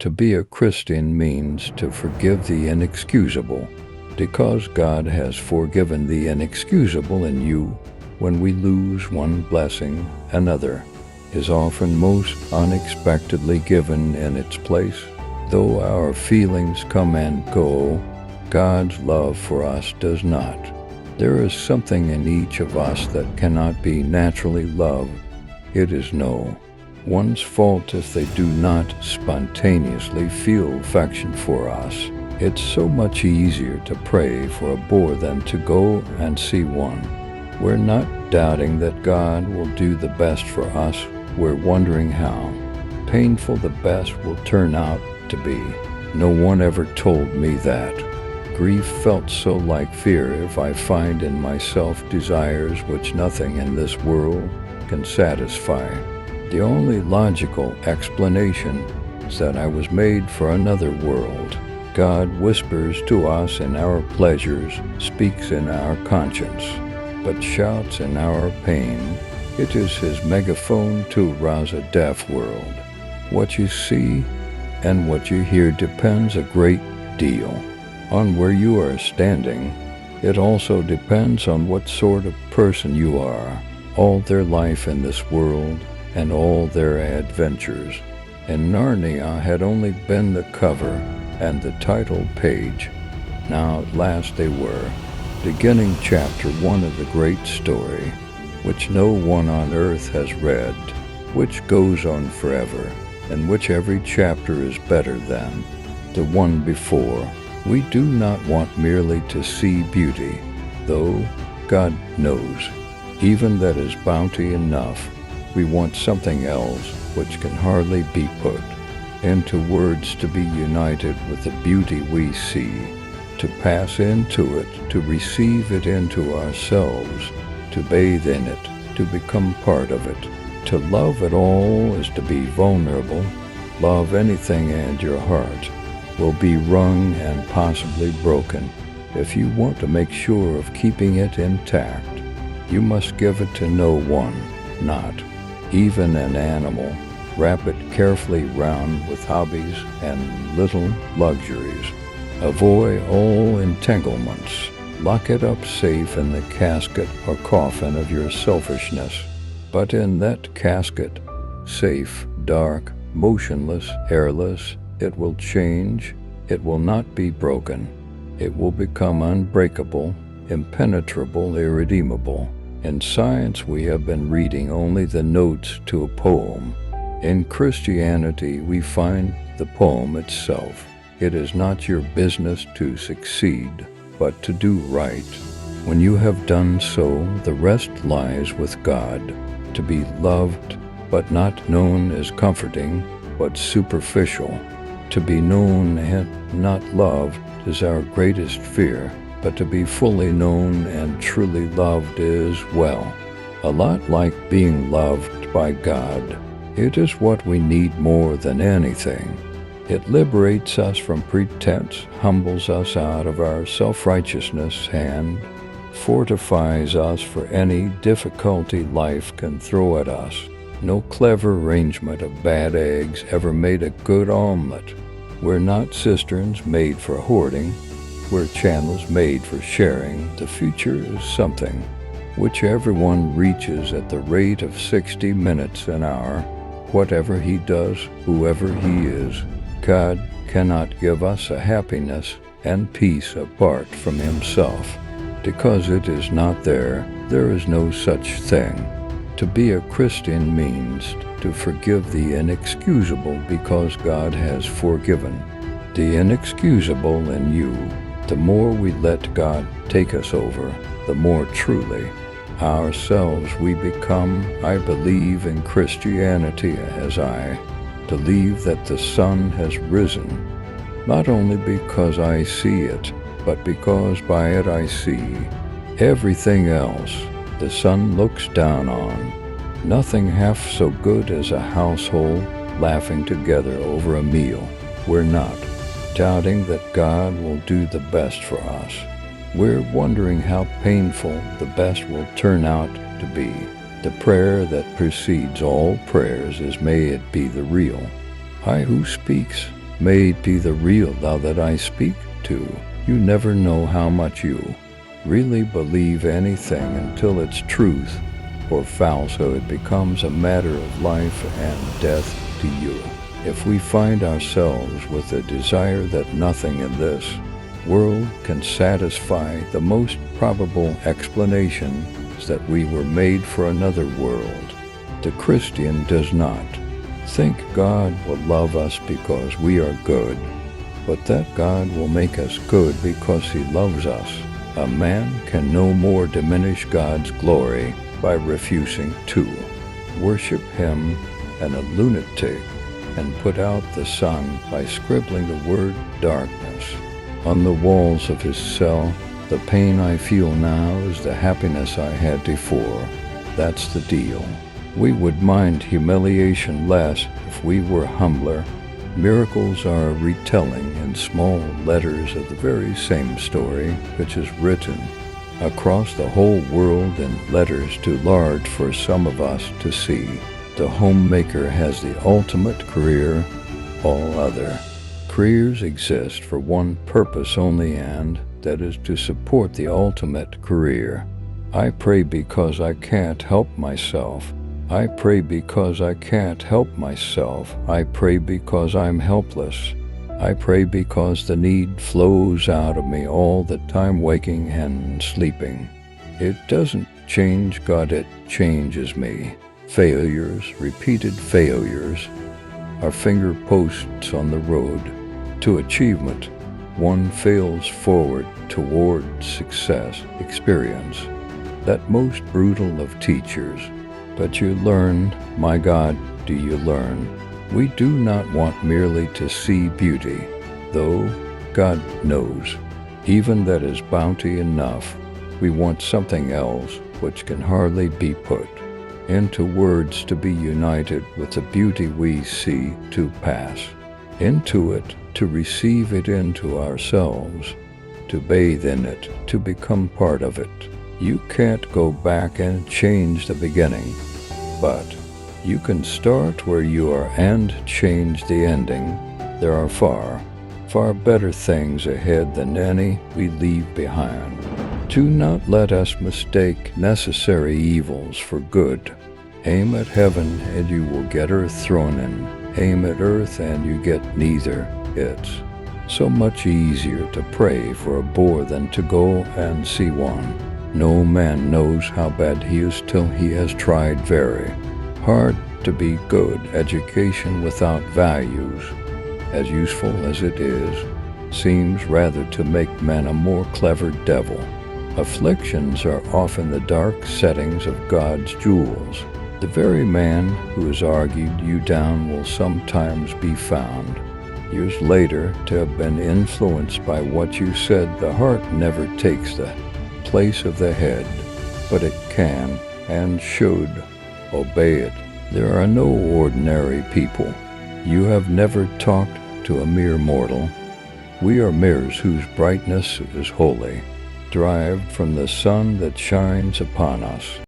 To be a Christian means to forgive the inexcusable, because God has forgiven the inexcusable in you. When we lose one blessing, another is often most unexpectedly given in its place. Though our feelings come and go, God's love for us does not. There is something in each of us that cannot be naturally loved. It is no one's fault if they do not spontaneously feel affection for us. It's so much easier to pray for a bore than to go and see one. We're not doubting that God will do the best for us. We're wondering how painful the best will turn out to be. No one ever told me that. Grief felt so like fear if I find in myself desires which nothing in this world can satisfy. The only logical explanation is that I was made for another world. God whispers to us in our pleasures, speaks in our conscience, but shouts in our pain. It is his megaphone to arouse a deaf world. What you see and what you hear depends a great deal on where you are standing. It also depends on what sort of person you are. All their life in this world and all their adventures in Narnia had only been the cover and the title page. Now at last they were beginning chapter 1 of the great story, which no one on earth has read, which goes on forever, and which every chapter is better than the one before. We do not want merely to see beauty, though God knows even that is bounty enough. We want something else which can hardly be put into words, to be united with the beauty we see, to pass into it, to receive it into ourselves, to bathe in it, to become part of it. To love at all is to be vulnerable. Love anything and your heart will be wrung and possibly broken. If you want to make sure of keeping it intact, you must give it to no one, not even an animal. Wrap it carefully round with hobbies and little luxuries. Avoid all entanglements. Lock it up safe in the casket or coffin of your selfishness. But in that casket, safe, dark, motionless, airless, it will change. It will not be broken. It will become unbreakable, impenetrable, irredeemable. In science, we have been reading only the notes to a poem. In Christianity, we find the poem itself. It is not your business to succeed, but to do right. When you have done so, the rest lies with God. To be loved, but not known as comforting, but superficial. To be known and not loved is our greatest fear, but to be fully known and truly loved is, well, a lot like being loved by God. It is what we need more than anything. It liberates us from pretense, humbles us out of our self-righteousness, and fortifies us for any difficulty life can throw at us. No clever arrangement of bad eggs ever made a good omelet. We're not cisterns made for hoarding. We're channels made for sharing. The future is something which everyone reaches at the rate of 60 minutes an hour. Whatever he does, whoever he is, God cannot give us a happiness and peace apart from himself. Because it is not there, there is no such thing. To be a Christian means to forgive the inexcusable because God has forgiven the inexcusable in you. The more we let God take us over, the more truly ourselves we become. I believe in Christianity as I believe that the sun has risen, not only because I see it, but because by it I see everything else the sun looks down on. Nothing half so good as a household laughing together over a meal. We're not doubting that God will do the best for us. We're wondering how painful the best will turn out to be. The prayer that precedes all prayers is, may it be the real. I who speaks May it be the real thou that I speak to. You never know how much you really believe anything until its truth or falsehood becomes a matter of life and death to you. If we find ourselves with a desire that nothing in this world can satisfy, the most probable explanation is that we were made for another world. The Christian does not think God will love us because we are good, but that God will make us good because he loves us. A man can no more diminish God's glory by refusing to worship him than a lunatic and put out the sun by scribbling the word darkness on the walls of his cell. The pain I feel now is the happiness I had before. That's the deal. We would mind humiliation less if we were humbler. Miracles are a retelling in small letters of the very same story, which is written across the whole world in letters too large for some of us to see. The homemaker has the ultimate career. All other careers exist for one purpose only, and that is to support the ultimate career. I pray because I can't help myself. I pray because I can't help myself. I pray because I'm helpless. I pray because the need flows out of me all the time, waking and sleeping. It doesn't change God, it changes me. Failures, repeated failures, are finger posts on the road to achievement. One fails forward toward success, experience, that most brutal of teachers. But you learn, my God, do you learn? We do not want merely to see beauty, though God knows even that is bounty enough. We want something else which can hardly be put into words, to be united with the beauty we see, to pass into it, to receive it into ourselves, to bathe in it, to become part of it. You can't go back and change the beginning, but you can start where you are and change the ending. There are far, far better things ahead than any we leave behind. Do not let us mistake necessary evils for good. Aim at heaven and you will get earth thrown in. Aim at earth and you get neither. It's so much easier to pray for a boar than to go and see one. No man knows how bad he is till he has tried. Very hard to be good. Education without values, as useful as it is, seems rather to make men a more clever devil. Afflictions are often the dark settings of God's jewels. The very man who has argued you down will sometimes be found, years later, to have been influenced by what you said. The heart never takes the place of the head, but it can and should obey it. There are no ordinary people. You have never talked to a mere mortal. We are mirrors whose brightness is holy, derived from the sun that shines upon us.